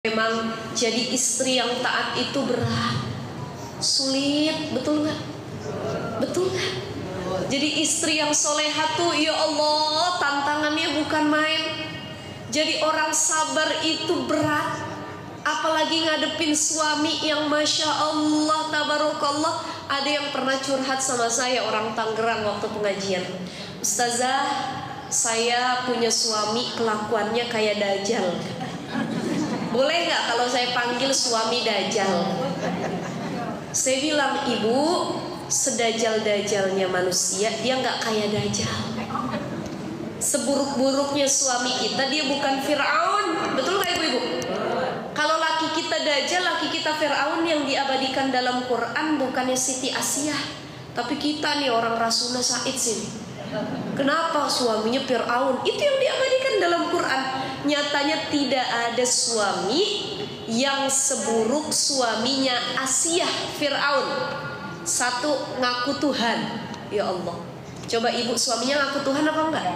Memang jadi istri yang taat itu berat, sulit, betul nggak? Betul nggak? Jadi istri yang soleha tuh, ya Allah, tantangannya bukan main. Jadi orang sabar itu berat, apalagi ngadepin suami yang masya Allah, tabarakallah. Ada yang pernah curhat sama saya, orang Tangerang waktu pengajian. Ustazah, saya punya suami kelakuannya kayak dajjal. Boleh nggak kalau saya panggil suami dajjal? Saya bilang, ibu, sedajjal-dajjalnya manusia, dia nggak kayak dajjal. Seburuk-buruknya suami kita, dia bukan Fir'aun. Betul nggak ibu-ibu? Kalau laki kita dajjal, laki kita Fir'aun, yang diabadikan dalam Quran bukannya Siti Asiyah, tapi kita nih orang Rasuna Said sini. Kenapa suaminya Fir'aun? Itu yang diabadikan dalam Quran. Nyatanya tidak ada suami yang seburuk suaminya Asiyah Fir'aun. Satu, ngaku Tuhan. Ya Allah, coba ibu suaminya ngaku Tuhan apa enggak?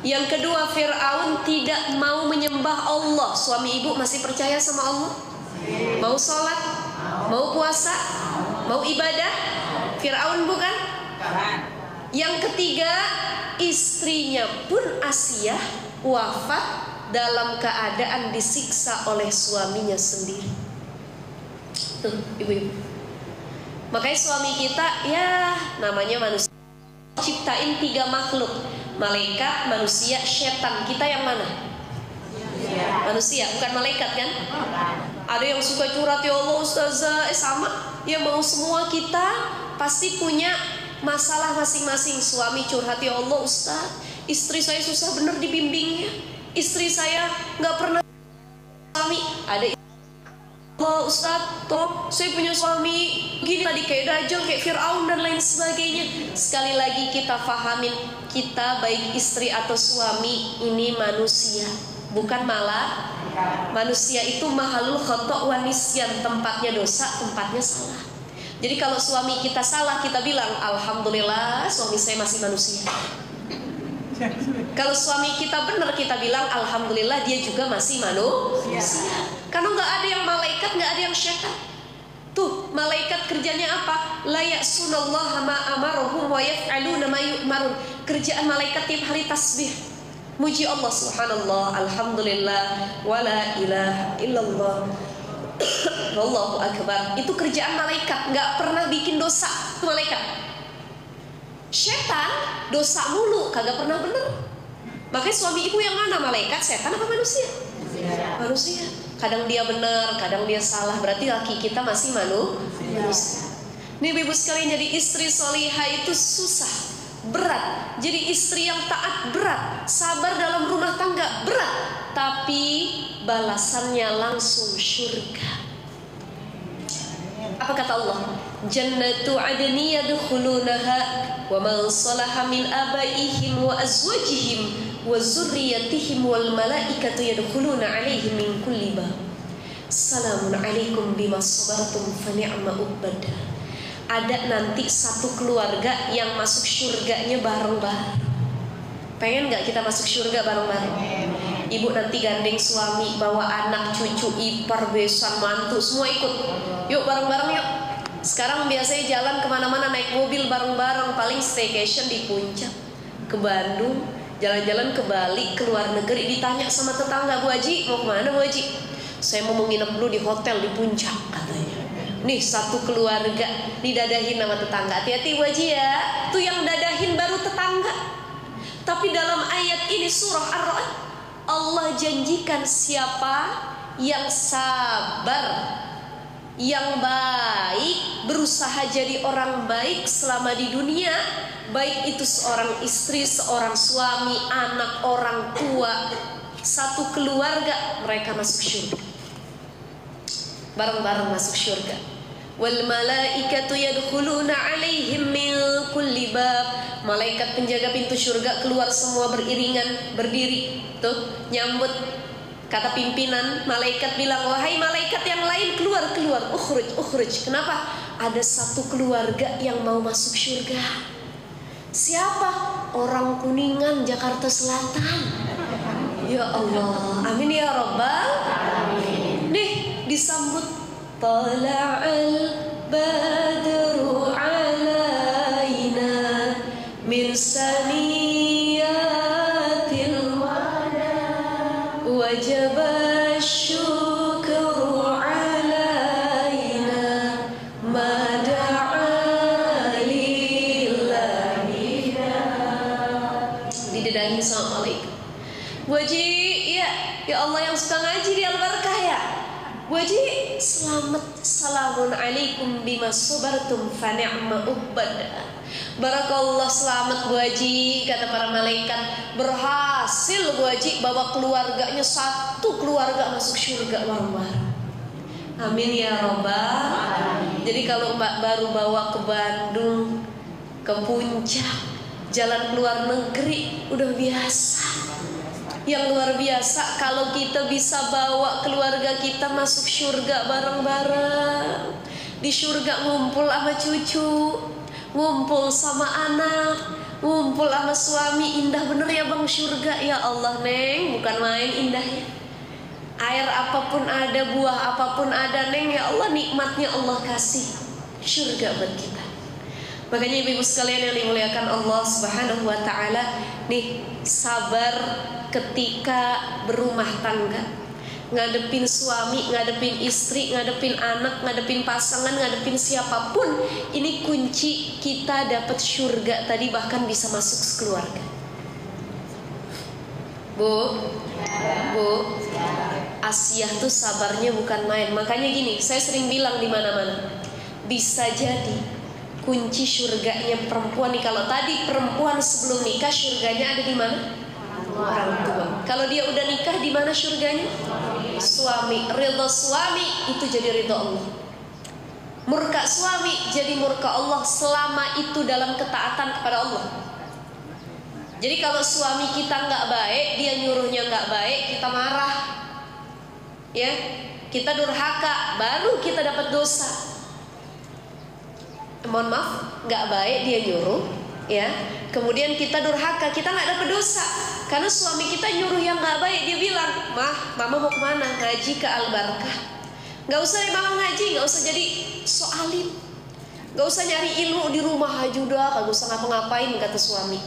Yang kedua, Fir'aun tidak mau menyembah Allah. Suami ibu masih percaya sama Allah? Mau sholat? Mau puasa? Mau ibadah? Fir'aun bukan? Yang ketiga, istrinya pun Asiyah wafat dalam keadaan disiksa oleh suaminya sendiri. Tuh ibu-ibu. Makanya suami kita, ya namanya manusia, ciptain 3 makhluk: malaikat, manusia, setan. Kita yang mana? Manusia, bukan malaikat kan? Ada yang suka curhat, ya Allah ustazah, sama. Ya mau semua kita pasti punya masalah masing-masing. Suami curhat, ya Allah ustaz, istri saya susah bener dibimbingnya, istri saya nggak pernah suami. Ada Allah ustaz, toh saya punya suami gini tadi kayak dajjal, kayak Fir'aun dan lain sebagainya. Sekali lagi kita fahamin, kita baik istri atau suami ini manusia, bukan malah manusia itu mahalul khata' wa nisyan, tempatnya dosa, tempatnya salah. Jadi kalau suami kita salah, kita bilang alhamdulillah suami saya masih manusia. Kalau suami kita benar, kita bilang alhamdulillah dia juga masih manusia. Karena nggak ada yang malaikat, nggak ada yang syaitan. Tuh malaikat kerjanya apa? La ya'sunallaha ma amarahum wa yaf'aluna ma yu'marun. Kerjaan malaikat tiap hari tasbih, muji Allah, subhanallah, alhamdulillah, wala ilaha illallah, Allahu akbar. Itu kerjaan malaikat, nggak pernah bikin dosa. Itu malaikat. Setan dosa mulu, kagak pernah bener. Makanya suami ibu yang mana, malaikat, setan apa manusia? Manusia. Kadang dia benar, kadang dia salah. Berarti laki kita masih manusia. Nih ibu sekalian, jadi istri solihah itu susah, berat. Jadi istri yang taat berat, sabar dalam rumah tangga berat, tapi balasannya langsung syurga. Apa kata Allah? Jannatu adni yadkhulunaha wa man salaha min abaihim wa azwajihim wa zurriyyatihim wal malaikatu yadkhuluna alaihim min kulli bab. Salamun alaikum bima sabartum fa ni'ma uqbada. Ada nanti satu keluarga yang masuk surganya bareng-bareng. Pengen gak kita masuk surga bareng-bareng? Ibu nanti gandeng suami, bawa anak, cucu, ipar, besan, mantu, semua ikut. Yuk bareng-bareng yuk. Sekarang biasanya jalan kemana-mana naik mobil bareng-bareng. Paling staycation di Puncak, ke Bandung, jalan-jalan ke Bali, ke luar negeri. Ditanya sama tetangga, Bu Haji mau kemana Bu Haji? Saya mau menginap dulu di hotel di Puncak katanya. Nih satu keluarga didadahin sama tetangga. Hati-hati Bu Haji ya, tuh yang dadahin baru tetangga. Tapi dalam ayat ini surah Ar-Ra'd, Allah janjikan siapa yang sabar, yang baik, berusaha jadi orang baik selama di dunia, baik itu seorang istri, seorang suami, anak, orang tua, satu keluarga, mereka masuk surga. Bareng-bareng masuk surga. Wal malaikatu yadkhuluna alaihim min kulli bab. Malaikat penjaga pintu surga keluar semua beriringan, berdiri, tuh nyambut. Kata pimpinan malaikat bilang, wahai malaikat yang lain, keluar, keluar, ukhruj, ukhruj. Kenapa? Ada satu keluarga yang mau masuk surga. Siapa? Orang Kuningan, Jakarta Selatan. Ya Allah, amin ya Rabbal. tala'al badru alaina min saniyatil wada wajaba syukru alaina ma da'a lillahi. Didedahi assalamualaikum. Bu Haji, ya Allah yang suka ngaji di Al-Barakah ya. Bu Haji, selamat, salamun alaikum bima sabartum fa ni'ma ubbad. Barakallah, selamat Bu Haji, kata para malaikat. Berhasil Bu Haji bawa keluarganya, satu keluarga masuk surga bareng-bareng. Amin ya Rabbal. Jadi kalau Mbak baru bawa ke Bandung, ke Puncak, jalan keluar negeri, udah biasa. Yang luar biasa kalau kita bisa bawa keluarga kita masuk surga bareng-bareng. Di surga ngumpul sama cucu, ngumpul sama anak, ngumpul sama suami. Indah bener ya bang surga. Ya Allah Neng, bukan main indahnya. Air apapun ada, buah apapun ada Neng. Ya Allah, nikmatnya Allah kasih surga buat kita. Makanya ibu-ibu sekalian yang dimuliakan Allah Subhanahu wa ta'ala, nih, sabar ketika berumah tangga, ngadepin suami, ngadepin istri, ngadepin anak, ngadepin pasangan, ngadepin siapapun. Ini kunci kita dapat surga tadi, bahkan bisa masuk keluarga. Bu, Asiyah tuh sabarnya bukan main. Makanya gini, saya sering bilang di mana-mana, bisa jadi kunci surganya perempuan nih. Kalau tadi perempuan sebelum nikah surganya ada di mana? Orang tua. Kalau dia udah nikah di mana surganya? Suami. Ridha suami itu jadi ridha Allah. Murka suami jadi murka Allah selama itu dalam ketaatan kepada Allah. Jadi kalau suami kita nggak baik, dia nyuruhnya nggak baik, kita marah, ya, kita durhaka, baru kita dapat dosa. Mohon maaf, nggak baik dia nyuruh, ya, kemudian kita durhaka, kita nggak dapat dosa karena suami kita nyuruh yang nggak baik. Dia bilang, mah, mama mau kemana? Ngaji ke Al-Barakah. Nggak usah deh mama ngaji, nggak usah jadi soalim, nggak usah nyari ilmu di rumah aja udah, kagak usah ngapa-ngapain, kata suami.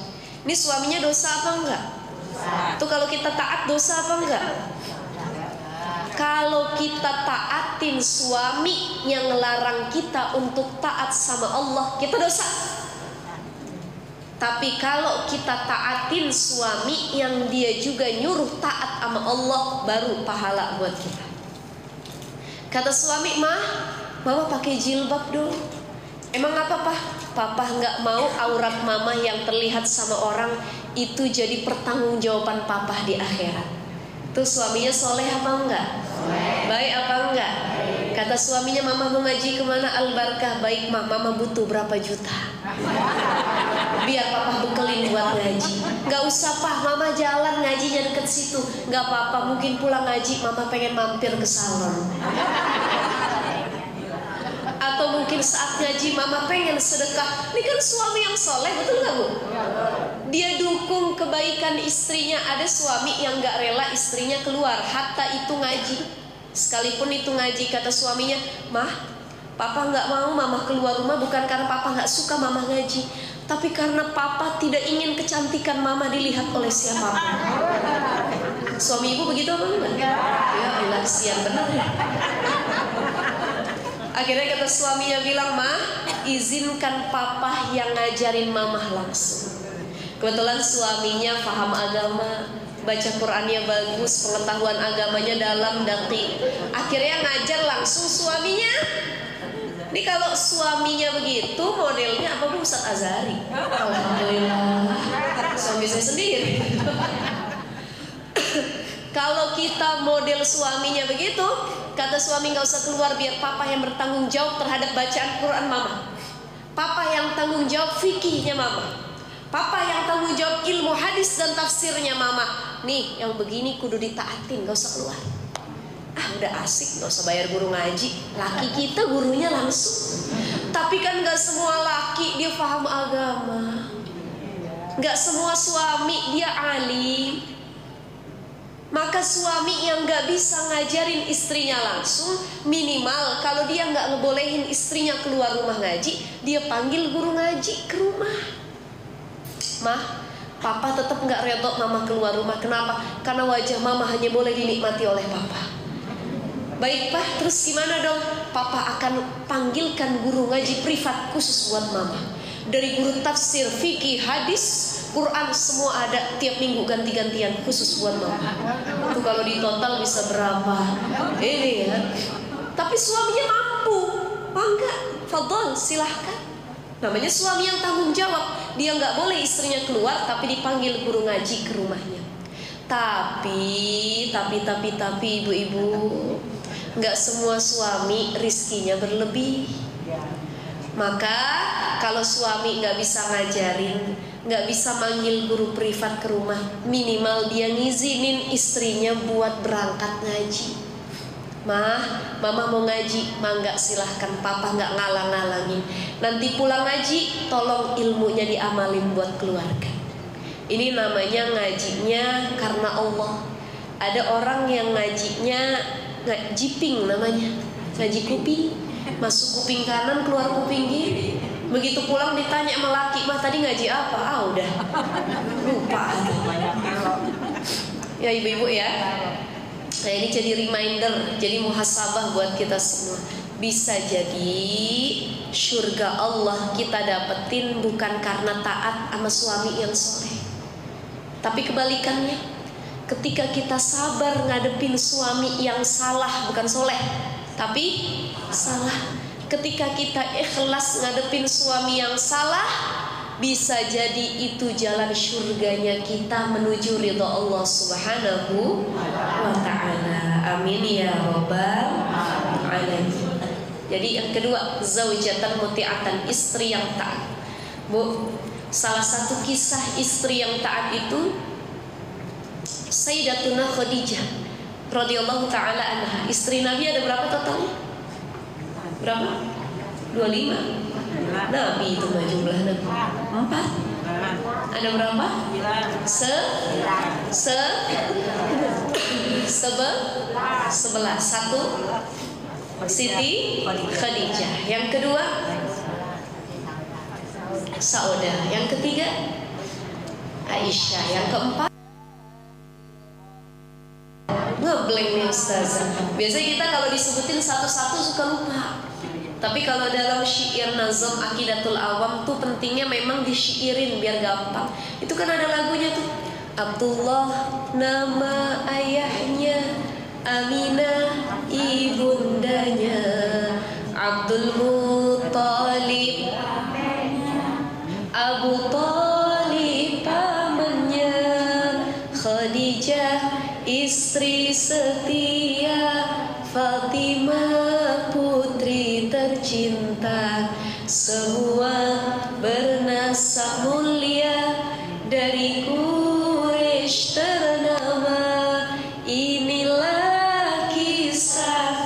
Ini suaminya dosa apa enggak? Tuh kalau kita taat dosa apa enggak? Kalau kita taatin suami yang ngelarang kita untuk taat sama Allah, kita dosa. Tapi kalau kita taatin suami yang dia juga nyuruh taat sama Allah, baru pahala buat kita. Kata suami, mama pakai jilbab dong. Emang apa papa nggak mau aurat mama yang terlihat sama orang itu jadi pertanggungjawaban papa di akhirat. Tuh suaminya soleh apa enggak? Baik apa enggak? Kata suaminya, mama mau ngaji kemana? Al-Barakah. Baik mama butuh berapa juta? Biar papa bekelin buat ngaji. Gak usah mama jalan ngajinya deket situ. Gak apa-apa, mungkin pulang ngaji mama pengen mampir ke salon. Atau mungkin saat ngaji mama pengen sedekah. Ini kan suami yang soleh, betul gak Bu? Dia dukung kebaikan istrinya. Ada suami yang gak rela istrinya keluar, hatta itu ngaji. Sekalipun itu ngaji, kata suaminya, papa gak mau mama keluar rumah bukan karena papa gak suka mama ngaji, tapi karena papa tidak ingin kecantikan mama dilihat oleh siapapun. Suami ibu begitu apa enggak? Ya Allah, sian benar ya. Akhirnya kata suaminya bilang, izinkan papa yang ngajarin mamah langsung. Kebetulan suaminya paham agama, baca Qurannya bagus, pengetahuan agamanya dalam, daki. Akhirnya ngajar langsung suaminya. Ini kalau suaminya begitu, modelnya apa Bu? Ustaz Azhari. Alhamdulillah, suami saya sendiri. Kalau kita model suaminya begitu, kata suami nggak usah keluar, biar papa yang bertanggung jawab terhadap bacaan Quran mama, papa yang tanggung jawab fikihnya mama, papa yang tanggung jawab ilmu hadis dan tafsirnya mama. Nih yang begini kudu ditaatin, nggak usah keluar. Udah asik, nggak usah bayar guru ngaji. Laki kita gurunya langsung. Tapi kan nggak semua laki dia paham agama, nggak semua suami dia alim. Maka suami yang gak bisa ngajarin istrinya langsung, minimal kalau dia gak ngebolehin istrinya keluar rumah ngaji, dia panggil guru ngaji ke rumah. Mah, papa tetap gak redok mama keluar rumah. Kenapa? Karena wajah mama hanya boleh dinikmati oleh papa. Baik pak, terus gimana dong? Papa akan panggilkan guru ngaji privat khusus buat mama. Dari guru tafsir, fikih, hadis, Quran, semua ada, tiap minggu ganti-gantian khusus buat mama. Itu kalau di total bisa berapa? Ini ya. Tapi suaminya mampu, bangga, fadhol, silahkan. Namanya suami yang tanggung jawab. Dia nggak boleh istrinya keluar, tapi dipanggil guru ngaji ke rumahnya. Tapi ibu-ibu, nggak semua suami rizkinya berlebih. Maka kalau suami nggak bisa ngajarin, nggak bisa manggil guru privat ke rumah, minimal dia ngizinin istrinya buat berangkat ngaji. Mah, mama mau ngaji, mangga silahkan, papa nggak ngalang-ngalangin. Nanti pulang ngaji, tolong ilmunya diamalin buat keluarga. Ini namanya ngajinya karena Allah. Ada orang yang ngajinya jiping namanya, ngaji kuping, masuk kuping kanan, keluar kuping kiri. Begitu pulang ditanya sama laki, mah tadi ngaji apa? Ah udah lupa. Ya ibu-ibu ya. Nah ini jadi reminder, jadi muhasabah buat kita semua. Bisa jadi surga Allah kita dapetin bukan karena taat sama suami yang soleh, tapi kebalikannya. Ketika kita sabar ngadepin suami yang salah, bukan soleh, tapi salah. Ketika kita ikhlas ngadepin suami yang salah, bisa jadi itu jalan surganya kita menuju ridha Allah Subhanahu wa ta'ala. Amin ya rabbal alamin. Jadi yang kedua, zaujatan muti'atan, istri yang taat. Bu, salah satu kisah istri yang taat itu Sayyidatuna Khadijah radhiyallahu taala anha. Istri Nabi ada berapa totalnya? Berapa? 25. Nabi itu mah jumlah Nabi 4. Ada berapa? 11. Satu Siti Khadijah. Yang kedua Saudah. Yang ketiga Aisyah. Yang keempat ngeblank nih ustazah. Biasanya kita kalau disebutin satu-satu suka lupa. Tapi kalau dalam syair nazam Aqidatul Awam tuh pentingnya memang disyairin biar gampang. Itu kan ada lagunya tuh. Abdullah nama ayahnya, Aminah ibundanya, Abdul Muttalib Abu Talib pamannya, Khadijah istri setia, Fatimah putri tercinta, semua bernasab mulia dari Quraisy ternama. Inilah kisah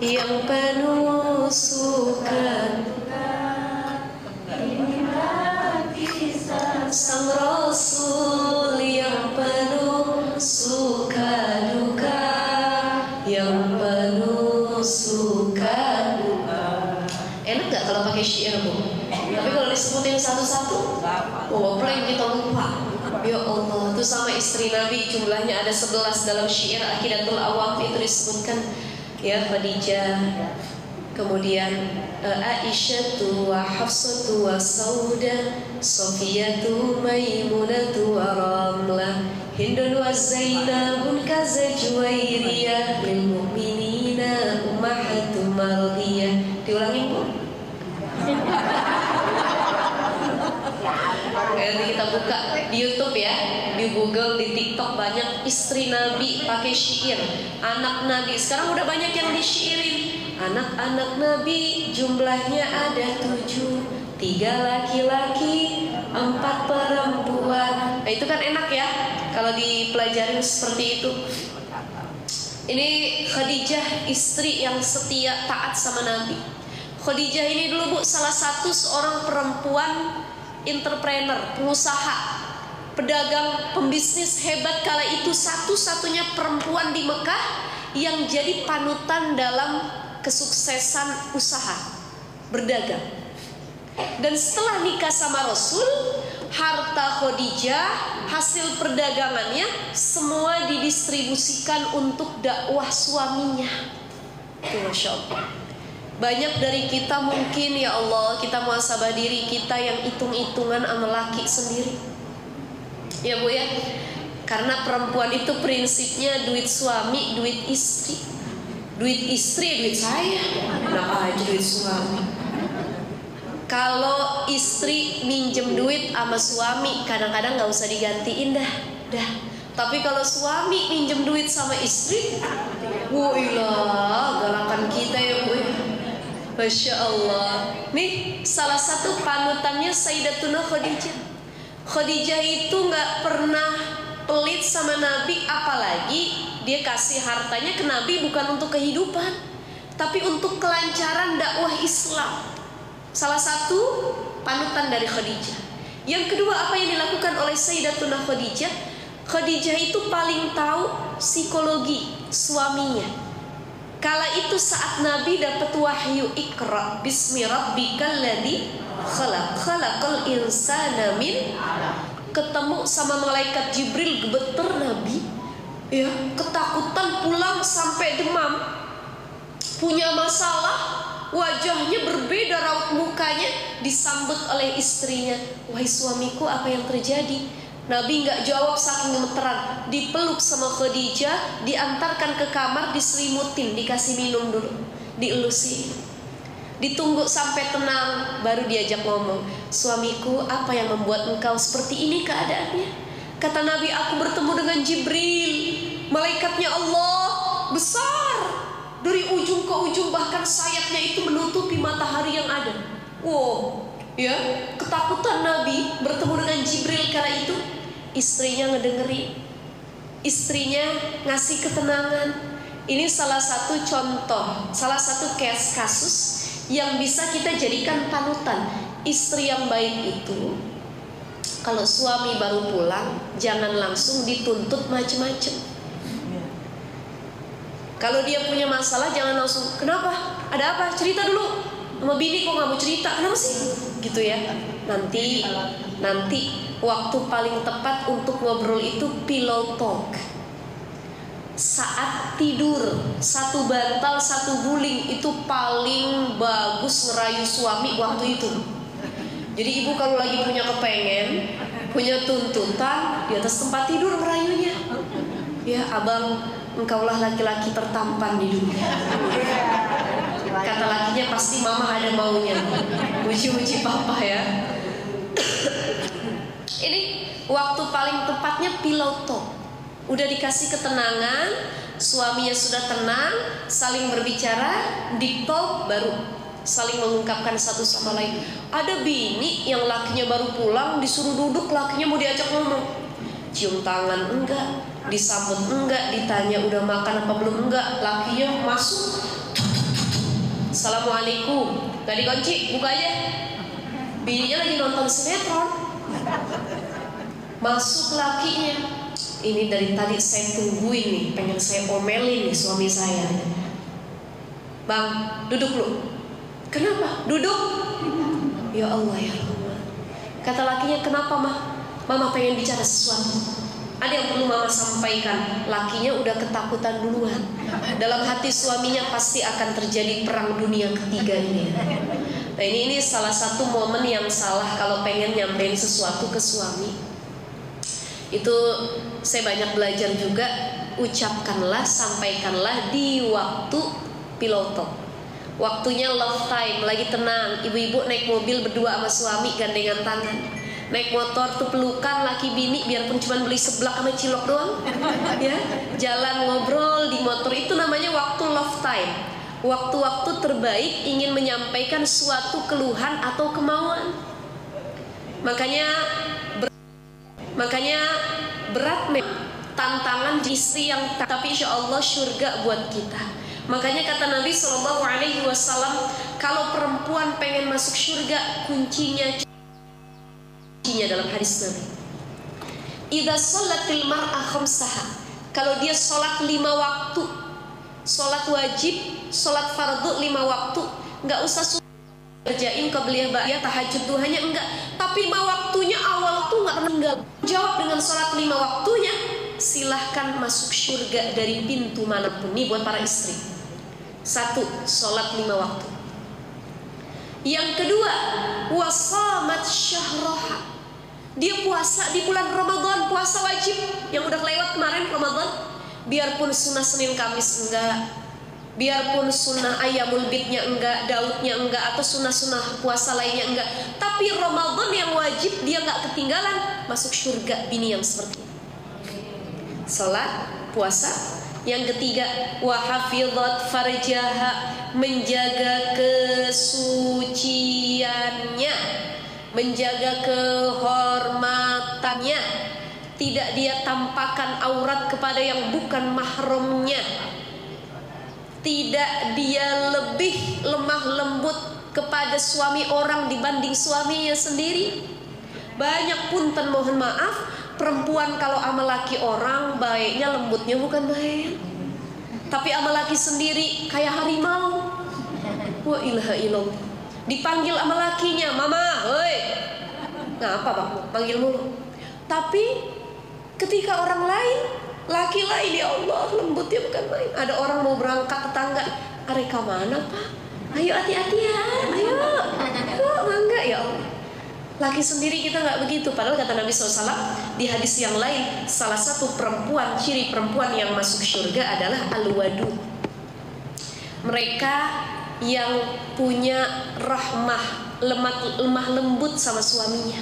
yang penuh suka, sang Rasul yang penuh suka duka, yang penuh suka duka. Enak gak kalau pakai syair bu? Tapi kalau disebutin satu-satu, oh plain kita lupa. Ya Allah, itu sama istri Nabi jumlahnya ada 11 dalam syair Aqidatul Awam itu disebutkan. Ya Khadijah, kemudian Aisyatu wa Hafsatu wa Saudah, Sofiyatu Maimunatu wa Ramlah, Hindun wa Zainabun kaza Juwairiyah, lil mu'minina ummahatu mardiyah. Diulangin bu. Nanti kita buka di YouTube ya, di Google, di TikTok banyak istri Nabi pakai syair. Anak Nabi sekarang udah banyak yang disyairin. Anak-anak Nabi jumlahnya ada 7, 3 laki-laki, 4 perempuan. Nah itu kan enak ya kalau dipelajarin seperti itu. Ini Khadijah istri yang setia taat sama Nabi. Khadijah ini dulu bu salah satu seorang perempuan entrepreneur, pengusaha. pedagang, pembisnis hebat kala itu, satu-satunya perempuan di Mekah yang jadi panutan dalam kesuksesan usaha berdagang. Dan setelah nikah sama Rasul, harta Khadijah, hasil perdagangannya semua didistribusikan untuk dakwah suaminya. Masya Allah. Banyak dari kita mungkin, ya Allah, kita muhasabah diri kita yang hitung-hitungan sama laki sendiri. Ya Bu ya. Karena perempuan itu prinsipnya duit suami, duit istri. Duit istri, duit saya. Nah aja duit suami. Kalau istri minjem duit sama suami, kadang-kadang gak usah digantiin dah. Tapi kalau suami minjem duit sama istri, wailah, galakan kita ya Bu ya. Masya Allah. Nih salah satu panutannya Sayyidatuna Khadijah. Khadijah itu gak pernah pelit sama Nabi, apalagi dia kasih hartanya ke Nabi bukan untuk kehidupan, tapi untuk kelancaran dakwah Islam. Salah satu panutan dari Khadijah. Yang kedua, apa yang dilakukan oleh Sayyidatuna Khadijah? Khadijah itu paling tahu psikologi suaminya. Kala itu saat Nabi dapat wahyu, Iqra bismi rabbikal ladzi khalaq, khalaqal insana min, ketemu sama malaikat Jibril, gemeter Nabi, ya, ketakutan, pulang sampai demam, punya masalah, wajahnya berbeda, raut mukanya, disambut oleh istrinya. Wahai suamiku, apa yang terjadi? Nabi nggak jawab saking gemeteran, dipeluk sama Khadijah, diantarkan ke kamar, diselimutin, dikasih minum dulu, dielusi, ditunggu sampai tenang, baru diajak ngomong. Suamiku, apa yang membuat engkau seperti ini keadaannya? Kata Nabi, aku bertemu dengan Jibril, malaikatnya Allah, besar, dari ujung ke ujung, bahkan sayapnya itu menutupi matahari yang ada. Wow, ya, ketakutan Nabi bertemu dengan Jibril kala itu. Istrinya ngedengerin, istrinya ngasih ketenangan. Ini salah satu contoh, salah satu kasus yang bisa kita jadikan panutan. Istri yang baik itu, kalau suami baru pulang, jangan langsung dituntut macem-macem. Kalau dia punya masalah, jangan langsung, kenapa? Ada apa? Cerita dulu. Sama bini kok gak mau cerita? Kenapa sih? Gitu ya. Nanti waktu paling tepat untuk ngobrol itu pillow talk. Saat tidur, satu bantal, satu guling, itu paling bagus ngerayu suami waktu itu. Jadi ibu kalau lagi punya kepengen, punya tuntutan, di atas tempat tidur ngerayunya. Ya abang, engkaulah laki-laki tertampan di dunia. Kata lakinya, pasti mama ada maunya. Uji-uji papa ya. Ini waktu paling tepatnya pillow talk. Udah dikasih ketenangan, suaminya sudah tenang, saling berbicara, deep talk, baru saling mengungkapkan satu sama lain. Ada bini yang lakinya baru pulang, disuruh duduk, lakinya mau diajak ngomong, cium tangan enggak, disambut enggak, ditanya udah makan apa belum enggak, lakinya masuk, assalamualaikum, gak dikunci, buka aja. Bininya lagi nonton sinetron, masuk lakinya, ini dari tadi saya tungguin nih, pengen saya omelin nih suami saya. Bang, duduk lu. Kenapa? Duduk. Ya Allah ya Allah. Kata lakinya, kenapa mah? Mama pengen bicara sesuatu. Ada yang perlu mama sampaikan. Lakinya udah ketakutan duluan. Dalam hati suaminya pasti akan terjadi perang dunia ketiga ini. Nah ini salah satu momen yang salah kalau pengen nyampein sesuatu ke suami. Itu saya banyak belajar juga. Ucapkanlah, sampaikanlah di waktu pillow talk. Waktunya love time, lagi tenang, ibu-ibu naik mobil berdua sama suami gandengan tangan, naik motor tuh pelukan laki bini, biarpun cuma beli seblak sama cilok doang, ya, jalan ngobrol di motor, itu namanya waktu love time. Waktu-waktu terbaik ingin menyampaikan suatu keluhan atau kemauan. Makanya berat tantangan istri yang, tapi insya Allah surga buat kita. Makanya kata Nabi SAW, kalau perempuan pengen masuk surga, kuncinya dalam hadis Nabi. Idza sholatil mar'ah khamsaha, kalau dia sholat 5 waktu, sholat wajib, sholat fardu 5 waktu, nggak usah kerjain qabliyah ba'diyah tahajud duhanya, enggak, tapi 5 waktunya awal tuh nggak meninggal, jawab dengan sholat 5 waktunya, silahkan masuk surga dari pintu manapun. Nih buat para istri, 1, sholat 5 waktu. Yang kedua, wasamat syahroha, dia puasa di bulan Ramadan, puasa wajib yang udah lewat kemarin Ramadan, biarpun sunnah Senin Kamis enggak, biarpun sunnah Ayyamul Bidnya enggak, Daudnya enggak, atau sunnah-sunnah puasa lainnya enggak, tapi Ramadan yang wajib dia enggak ketinggalan, masuk surga bini yang seperti ini. Salat, puasa. Yang ketiga, wa hafizat farjaha, menjaga kesuciannya, menjaga kehormatannya, tidak dia tampakkan aurat kepada yang bukan mahramnya, tidak dia lebih lemah lembut kepada suami orang dibanding suaminya sendiri. Banyak punten, mohon maaf, perempuan kalau sama laki orang baiknya lembutnya bukan baik, tapi sama laki sendiri kayak harimau. Wa ilaha illallah. Dipanggil sama lakinya, mama, hoi, ngapa bang, panggil mulu. Tapi ketika orang lain, laki lain, ya Allah, lembutnya bukan main. Ada orang mau berangkat tetangga, areka mana pak? Ayo hati-hati ya, ayo, mangga ya Allah. Laki sendiri kita nggak begitu. Padahal kata Nabi SAW di hadis yang lain, salah satu perempuan, ciri perempuan yang masuk surga adalah al-wadud. Mereka yang punya rahmah, lemah lembut sama suaminya.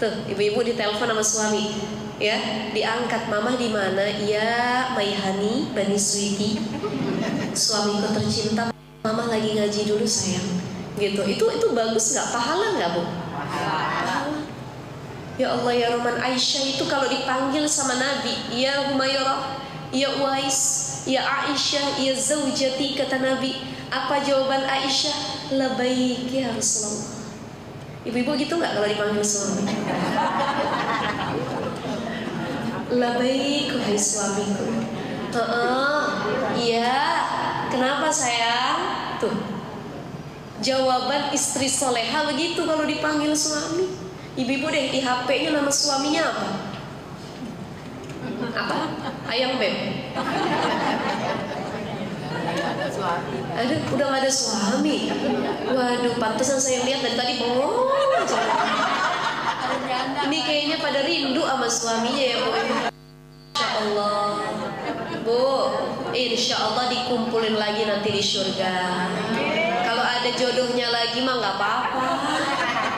Tuh, ibu-ibu ditelepon sama suami, ya, diangkat, mama di mana? Ya, Maihani, Bani Sweety, suamiku tercinta, mama lagi ngaji dulu sayang. Gitu. Itu bagus nggak? Pahala nggak bu? Pahala. Ya Allah ya Rahman, Aisyah itu kalau dipanggil sama Nabi, ya Humairah, ya Uwais, ya Aisyah, ya Zaujati, kata Nabi. Apa jawaban Aisyah? Labaik ya Rasulullah. Ibu-ibu gitu nggak kalau dipanggil suami? Labaik wahai suamiku. Iya. Kenapa sayang? Tuh, jawaban istri soleha begitu kalau dipanggil suami. Ibu-ibu deh, di HP-nya nama suaminya apa? Apa? Ayang Beb. Aduh, udah gak ada suami. Waduh, pantesan saya lihat dari tadi bengong aja. Ini kayaknya pada rindu sama suaminya ya bu. Insya Allah, bu, insya Allah dikumpulin lagi nanti di surga. Kalau ada jodohnya lagi mah nggak apa-apa,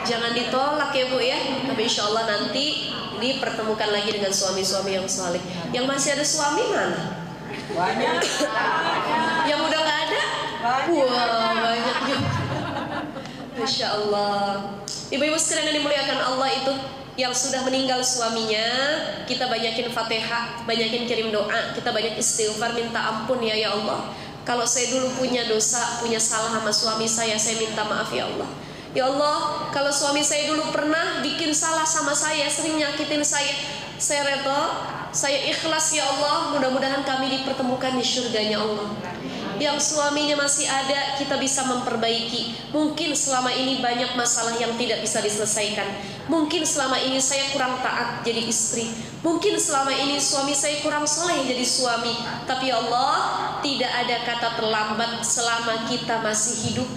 jangan ditolak ya bu ya. Tapi insya Allah nanti dipertemukan lagi dengan suami-suami yang saleh. Yang masih ada suami mana? Banyak. Yang udah nggak ada? Wah, banyak juga. Masya Allah. Ibu-ibu sekalian yang dimuliakan Allah, itu yang sudah meninggal suaminya, kita banyakin Fatihah, banyakin kirim doa, kita banyak istighfar, minta ampun ya Allah. Kalau saya dulu punya dosa, punya salah sama suami saya minta maaf ya Allah. Ya Allah, kalau suami saya dulu pernah bikin salah sama saya, sering nyakitin saya reda, saya ikhlas ya Allah. Mudah-mudahan kami dipertemukan di surganya Allah. Yang suaminya masih ada, kita bisa memperbaiki. Mungkin selama ini banyak masalah yang tidak bisa diselesaikan. Mungkin selama ini saya kurang taat jadi istri. Mungkin selama ini suami saya kurang soleh jadi suami. Tapi ya Allah, tidak ada kata terlambat selama kita masih hidup.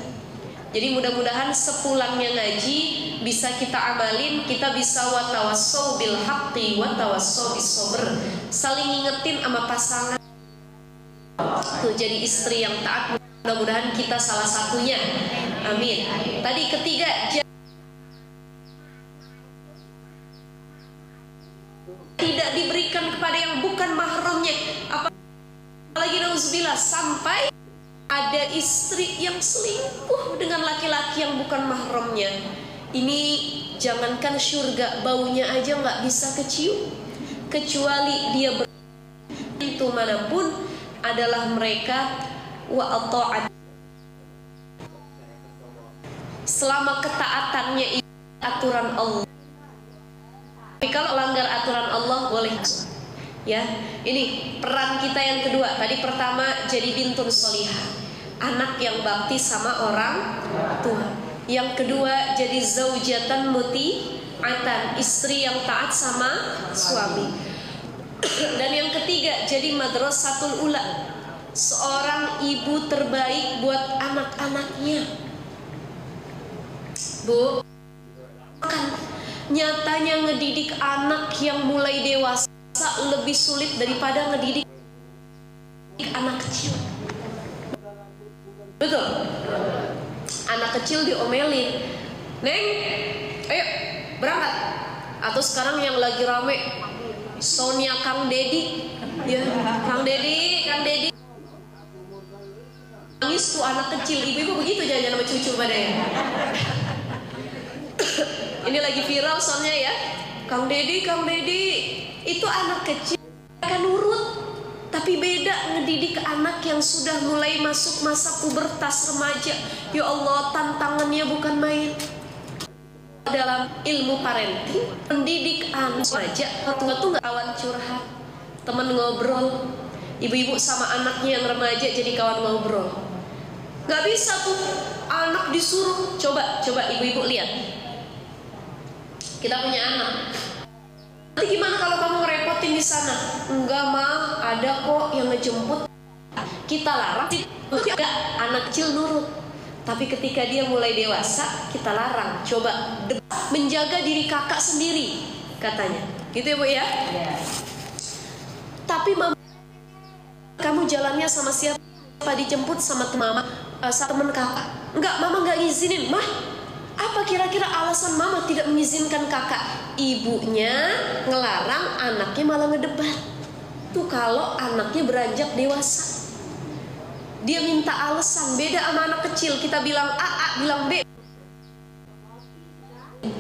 Jadi mudah-mudahan sepulangnya ngaji bisa kita amalin, kita bisa watawassau bil haqqi watawassau bis sabr. Saling ngingetin sama pasangan. Tuh, jadi istri yang taat, mudah-mudahan kita salah satunya. Amin. Tadi ketiga, tidak diberikan kepada yang bukan mahramnya. Apalagi nauzubillah sampai ada istri yang selingkuh dengan laki-laki yang bukan mahramnya. Ini jangankan surga, baunya aja nggak bisa kecium, kecuali dia pintu manapun adalah mereka wa ata'at. Selama ketaatannya aturan Allah, Tapi kalau langgar aturan Allah boleh. Ya, ini peran kita yang kedua. Tadi pertama jadi bintun solihah, anak yang bakti sama orang tua. Yang kedua jadi zaujatan muti'atan, istri yang taat sama suami. Dan yang ketiga jadi madrasatul ula, seorang ibu terbaik buat anak-anaknya. Bu, kan nyatanya ngedidik anak yang mulai dewasa lebih sulit daripada ngedidik anak kecil. Betul? Anak kecil diomelin, "Neng, ayo berangkat." Atau sekarang yang lagi rame, Sonia Kang Dedi, ya, Kang Dedi. Nangis tuh anak kecil, ibu-ibu begitu jangan sama cucu pada ya. Ini lagi viral soalnya ya, Kang Dedi, itu anak kecil akan nurut. Tapi beda ngedidik anak yang sudah mulai masuk masa pubertas remaja. Ya Allah, tantangannya bukan main. Dalam ilmu parenting, mendidik anak remaja, tuh nggak kawan curhat, teman ngobrol. Ibu-ibu sama anaknya yang remaja jadi kawan ngobrol. Nggak bisa tuh anak disuruh. Coba ibu-ibu lihat. Kita punya anak. Nanti gimana kalau kamu ngerepotin di sana? Enggak mah, ada kok yang ngejemput. Kita larang, enggak, anak kecil nurut. Tapi ketika dia mulai dewasa, kita larang. Coba menjaga diri kakak sendiri, katanya. Gitu ya Bu ya? Tapi mama, kamu jalannya sama siapa? Dijemput sama teman kakak. Enggak, mama enggak ngizinin. Mah, apa kira-kira alasan mama tidak mengizinkan kakak? Ibunya ngelarang, anaknya malah ngedebat. Tuh kalau anaknya beranjak dewasa, dia minta alasan. Beda sama anak kecil, kita bilang A, bilang B.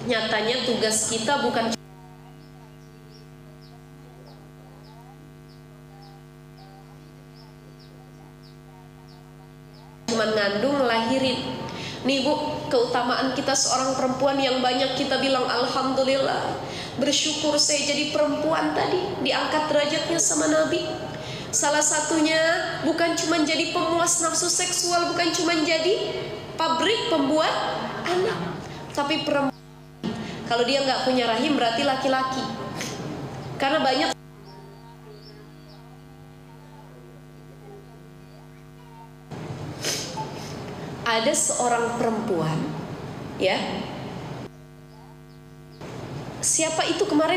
Nyatanya tugas kita bukan cuma ngandung, ngelahirin. Nih Bu, keutamaan kita seorang perempuan yang banyak kita bilang alhamdulillah, bersyukur saya jadi perempuan tadi, diangkat derajatnya sama Nabi. Salah satunya bukan cuma jadi pemuas nafsu seksual, bukan cuma jadi pabrik pembuat anak, tapi perempuan. Kalau dia nggak punya rahim berarti laki-laki. Karena banyak ada seorang perempuan, ya. Siapa itu kemarin?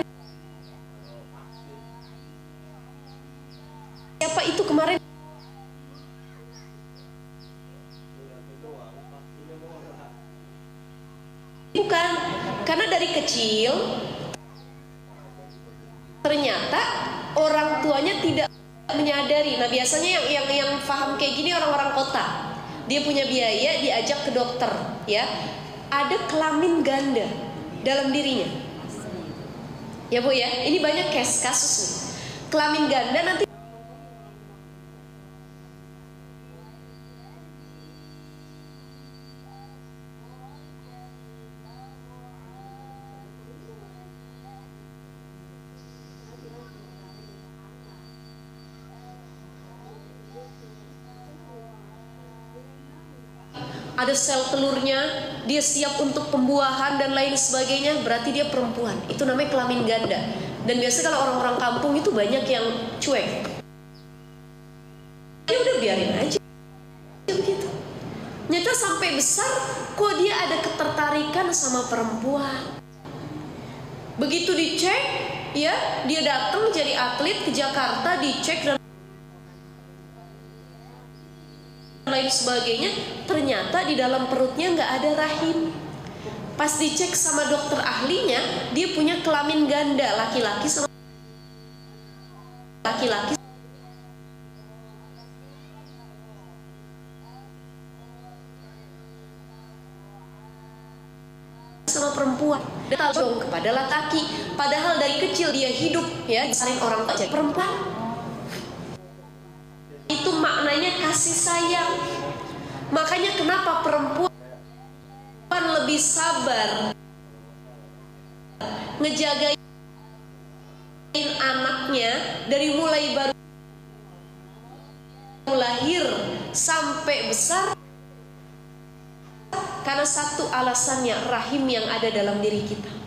Bukan, karena dari kecil ternyata orang tuanya tidak menyadari. Nah, biasanya yang paham kayak gini orang-orang kota. Dia punya biaya, diajak ke dokter, ya. Ada kelamin ganda dalam dirinya. Ya Bu ya, ini banyak kasus nih. Kelamin ganda nanti ada sel telurnya, dia siap untuk pembuahan dan lain sebagainya, berarti dia perempuan. Itu namanya kelamin ganda. Dan biasanya kalau orang-orang kampung itu banyak yang cuek. Ya udah biarin aja begitu. Nyata sampai besar kok dia ada ketertarikan sama perempuan. Begitu dicek, ya, dia datang jadi atlet ke Jakarta, dicek dan lain sebagainya, ternyata di dalam perutnya nggak ada rahim. Pas dicek sama dokter ahlinya, dia punya kelamin ganda, laki-laki sama laki-laki sama perempuan. Dia tahu kepada laki-laki, padahal dari kecil dia hidup ya disaring orang tua jadi perempuan. Itu maknanya kasih sayang. Makanya kenapa perempuan lebih sabar ngejaga anaknya dari mulai baru lahir sampai besar karena satu alasannya, rahim yang ada dalam diri kita.